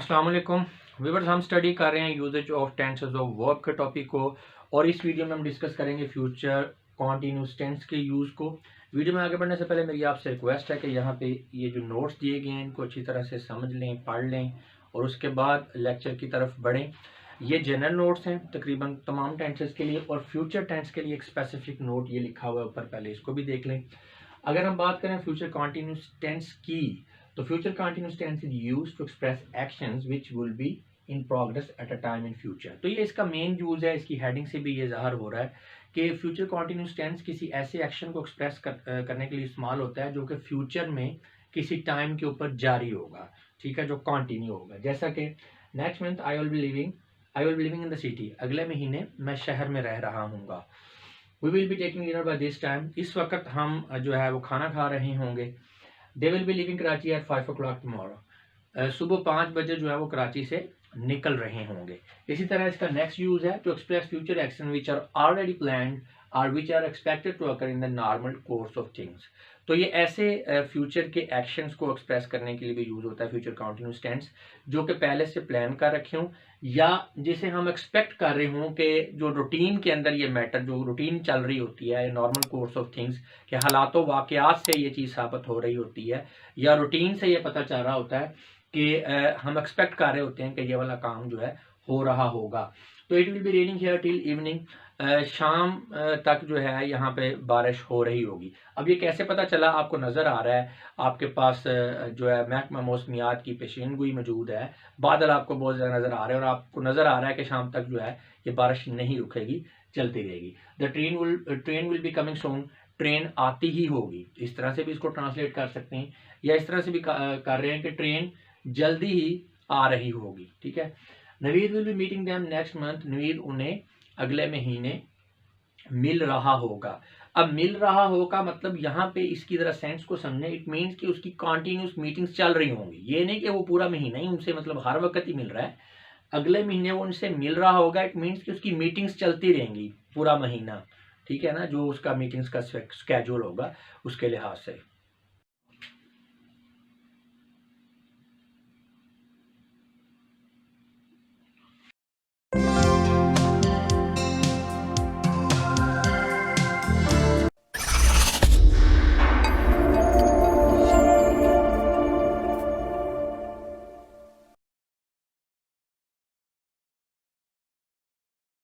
अस्सलाम वालेकुम व्यूअर्स, हम स्टडी कर रहे हैं usages of tenses of verb के टॉपिक को। और इस वीडियो में हम डिस्कस करेंगे फ्यूचर कॉन्टिन्यूस टेंस के यूज़ को। वीडियो में आगे बढ़ने से पहले मेरी आपसे रिक्वेस्ट है कि यहाँ पे ये जो नोट्स दिए गए हैं इनको अच्छी तरह से समझ लें, पढ़ लें और उसके बाद लेक्चर की तरफ बढ़ें। ये जनरल नोट्स हैं तकरीबन तमाम टेंसेस के लिए, और फ्यूचर टेंस के लिए एक स्पेसिफिक नोट ये लिखा हुआ है ऊपर, पहले इसको भी देख लें। अगर हम बात करें फ्यूचर कॉन्टिन्यूस टेंस की, तो future continuous tense is used to express actions which will be in progress at a time in future. तो ये इसका मेन यूज है, इसकी हेडिंग से भी ये ज़ाहिर हो रहा है कि फ्यूचर कंटिन्यूअस टेंस किसी ऐसे एक्शन को एक्सप्रेस करने के लिए इस्तेमाल होता है जो कि फ्यूचर में किसी टाइम के ऊपर जारी होगा, ठीक है, जो कंटिन्यू होगा। जैसा कि next month I will be living in the city, अगले महीने मैं शहर में रह रहा हूँगा। We will be taking dinner by this time, इस वक्त हम जो है वो खाना खा रहे होंगे। They will be living Karachi at 5 o'clock tomorrow, सुबह 5 बजे जो है वो कराची से निकल रहे होंगे। इसी तरह इसका नेक्स्ट यूज है to express future action which are already planned और which are expected to occur in the normal course of things. तो ये ऐसे फ्यूचर के एक्शंस को एक्सप्रेस करने के लिए भी यूज होता है फ्यूचर कंटिन्यूअस टेंस, जो कि पहले से प्लान कर रखे हों या जिसे हम एक्सपेक्ट कर रहे हों कि जो रूटीन के अंदर ये मैटर, जो रूटीन चल रही होती है, नॉर्मल कोर्स ऑफ थिंग्स के हालातों वाकयात से ये चीज़ साबित हो रही होती है, या रूटीन से ये पता चल रहा होता है कि हम एक्सपेक्ट कर रहे होते हैं कि ये वाला काम जो है हो रहा होगा। तो it will be raining here till evening, शाम तक जो है यहाँ पे बारिश हो रही होगी। अब ये कैसे पता चला? आपको नज़र आ रहा है, आपके पास जो है महकमा मौसमियात की पेशेनगोई मौजूद है, बादल आपको बहुत ज़्यादा नज़र आ रहे हैं और आपको नज़र आ रहा है कि शाम तक जो है ये बारिश नहीं रुकेगी, चलती रहेगी। The train will be coming soon, train आती ही होगी, इस तरह से भी इसको ट्रांसलेट कर सकते हैं, या इस तरह से भी कर रहे हैं कि ट्रेन जल्दी ही आ रही होगी, ठीक है। Naveed will be meeting them next month, Naveed उन्हें अगले महीने मिल रहा होगा। अब मिल रहा होगा मतलब यहाँ पे इसकी जरा सेंस को समझें, इट मीन्स कि उसकी कंटिन्यूस मीटिंग्स चल रही होंगी। ये नहीं कि वो पूरा महीना ही उनसे मतलब हर वक्त ही मिल रहा है, अगले महीने वो उनसे मिल रहा होगा, इट मीन्स कि उसकी मीटिंग्स चलती रहेंगी पूरा महीना, ठीक है ना, जो उसका मीटिंग्स का स्केड्यूल होगा उसके लिहाज से।